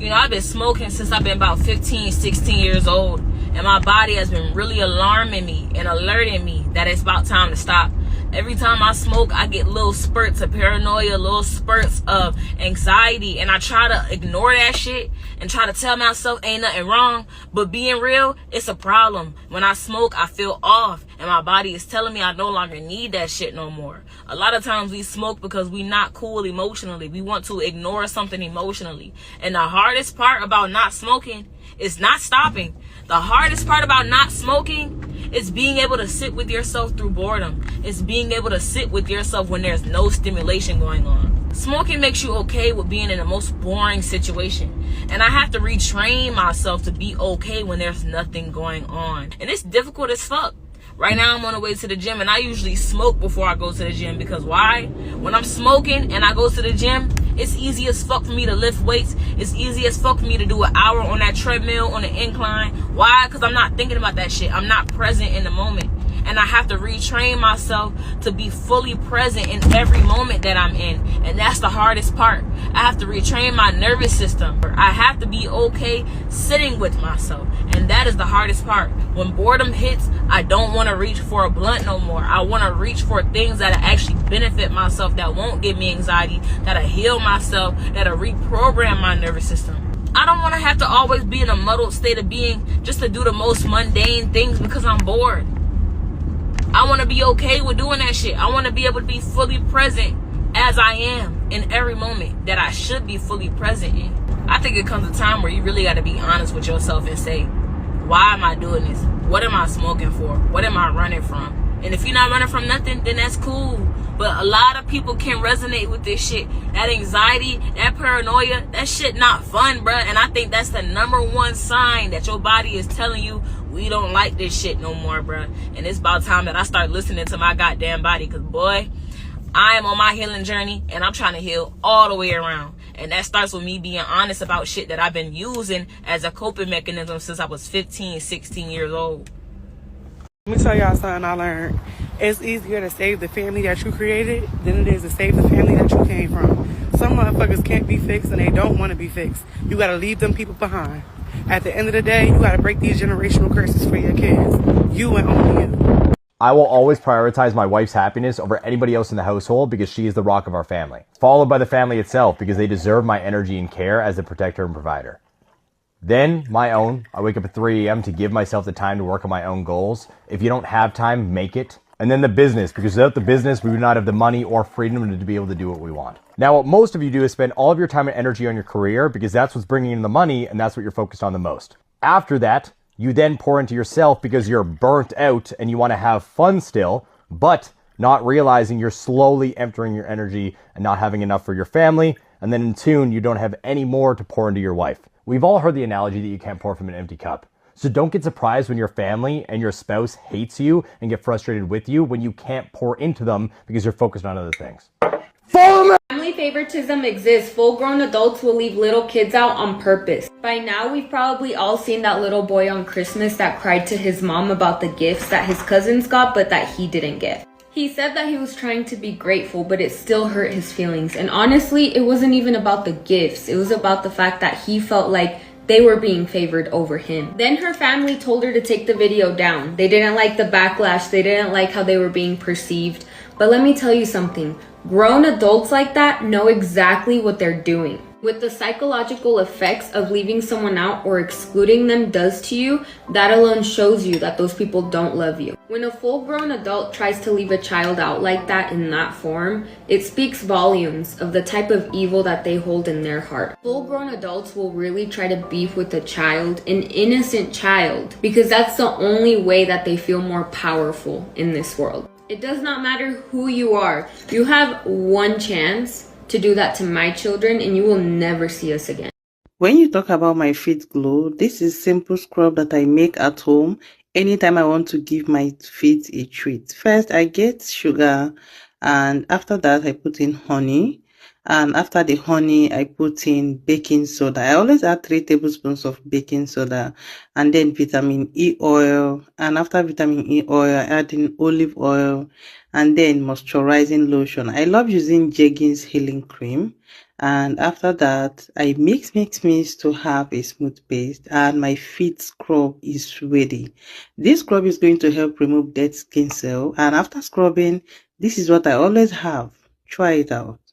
You know, I've been smoking since I've been about 15, 16 years old. And my body has been really alarming me and alerting me that it's about time to stop. Every time I smoke, I get little spurts of paranoia, little spurts of anxiety. And I try to ignore that shit and try to tell myself ain't nothing wrong. But being real, it's a problem. When I smoke, I feel off. And my body is telling me I no longer need that shit no more. A lot of times we smoke because we not cool emotionally. We want to ignore something emotionally. And the hardest part about not smoking is not stopping. The hardest part about not smoking is being able to sit with yourself through boredom. It's being able to sit with yourself when there's no stimulation going on. Smoking makes you okay with being in the most boring situation. And I have to retrain myself to be okay when there's nothing going on. And it's difficult as fuck. Right now I'm on the way to the gym, and I usually smoke before I go to the gym because why? When I'm smoking and I go to the gym, it's easy as fuck for me to lift weights. It's easy as fuck for me to do an hour on that treadmill, on the incline. Why? Because I'm not thinking about that shit. I'm not present in the moment. And I have to retrain myself to be fully present in every moment that I'm in. And that's the hardest part. I have to retrain my nervous system. I have to be okay sitting with myself. And that is the hardest part. When boredom hits, I don't want to reach for a blunt no more. I want to reach for things that actually benefit myself, that won't give me anxiety, that'll heal myself, that'll reprogram my nervous system. I don't want to have to always be in a muddled state of being just to do the most mundane things because I'm bored. I want to be okay with doing that shit. I want to be able to be fully present as I am in every moment that I should be fully present in. I think it comes a time where you really got to be honest with yourself and say, why am I doing this? What am I smoking for? What am I running from? And if you're not running from nothing, then that's cool. But a lot of people can resonate with this shit. That anxiety, that paranoia, that shit not fun, bruh. And I think that's the number one sign that your body is telling you, we don't like this shit no more, bruh. And it's about time that I start listening to my goddamn body. Because, boy, I am on my healing journey, and I'm trying to heal all the way around. And that starts with me being honest about shit that I've been using as a coping mechanism since I was 15, 16 years old. Let me tell y'all something I learned. It's easier to save the family that you created than it is to save the family that you came from. Some motherfuckers can't be fixed and they don't want to be fixed. You got to leave them people behind. At the end of the day, you got to break these generational curses for your kids. You and only you. I will always prioritize my wife's happiness over anybody else in the household because she is the rock of our family. Followed by the family itself because they deserve my energy and care as a protector and provider. Then, my own. I wake up at 3 a.m. to give myself the time to work on my own goals. If you don't have time, make it. And then the business, because without the business, we would not have the money or freedom to be able to do what we want. Now, what most of you do is spend all of your time and energy on your career because that's what's bringing in the money and that's what you're focused on the most. After that, you then pour into yourself because you're burnt out and you want to have fun still, but not realizing you're slowly emptying your energy and not having enough for your family. And then in tune, you don't have any more to pour into your wife. We've all heard the analogy that you can't pour from an empty cup. So don't get surprised when your family and your spouse hates you and get frustrated with you when you can't pour into them because you're focused on other things. Follow me! Family favoritism exists. Full-grown adults will leave little kids out on purpose. By now, we've probably all seen that little boy on Christmas that cried to his mom about the gifts that his cousins got but that he didn't get. He said that he was trying to be grateful, but it still hurt his feelings. And honestly, it wasn't even about the gifts. It was about the fact that he felt like they were being favored over him. Then her family told her to take the video down. They didn't like the backlash. They didn't like how they were being perceived. But let me tell you something. Grown adults like that know exactly what they're doing. What the psychological effects of leaving someone out or excluding them does to you, that alone shows you that those people don't love you. When a full-grown adult tries to leave a child out like that in that form, it speaks volumes of the type of evil that they hold in their heart. Full-grown adults will really try to beef with a child, an innocent child, because that's the only way that they feel more powerful in this world. It does not matter who you are. You have one chance to do that to my children and you will never see us again. When you talk about my feet glow, this is simple scrub that I make at home anytime I want to give my feet a treat. First, I get sugar, and after that, I put in honey. And after the honey, I put in baking soda. I always add 3 tablespoons of baking soda, and then vitamin E oil. And after vitamin E oil, I add in olive oil, and then moisturizing lotion. I love using Jeggings Healing Cream. And after that, I mix to have a smooth paste, and my feet scrub is ready. This scrub is going to help remove dead skin cell, and after scrubbing, this is what I always have. Try it out.